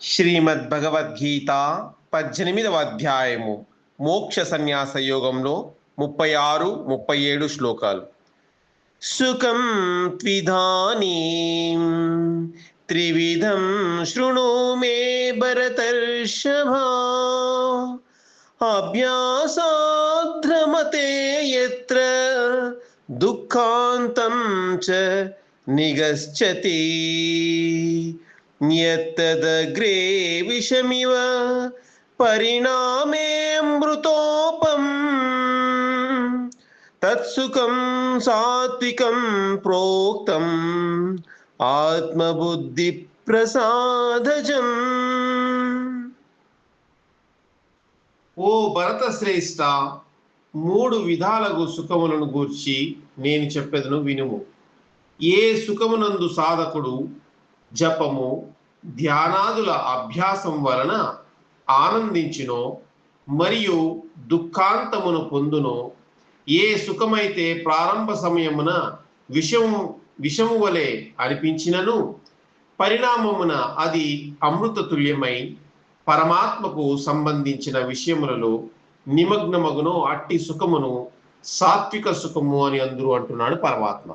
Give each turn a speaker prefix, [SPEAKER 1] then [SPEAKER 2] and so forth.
[SPEAKER 1] శ్రీమద్భగవద్గీత 18వ అధ్యాయము మోక్ష సన్యాస యోగంలో 36, 37 శ్లోకాలు. సుఖం త్విధానీం త్రివిధం శృణు మే భరతర్షభా అభ్యాసాద్రమతే యత్ర దుఃఖాంతం చ నిగశ్చతి న్యత్తదగ్రే విషమివ పరిణామే అమృతోపం తత్సుఖం సాత్వికం ప్రోక్తం ఆత్మబుద్ధి ప్రసాదజం. ఓ భరత శ్రేష్ఠ, 3 విధాలకు సుఖములను గూర్చి నేను చెప్పెదను వినుము. ఏ సుఖమునందు సాధకుడు జపము ధ్యానాదుల అభ్యాసం వలన ఆనందించునో మరియు దుఃఖాంతమును పొందునో, ఏ సుఖమైతే ప్రారంభ సమయమున విషము వలె అనిపించినను పరిణామమున అది అమృత తుల్యమై పరమాత్మకు సంబంధించిన విషయములలో నిమగ్నమగునో అట్టి సుఖమును సాత్విక సుఖము అని అందరూ అంటున్నాడు పరమాత్మ.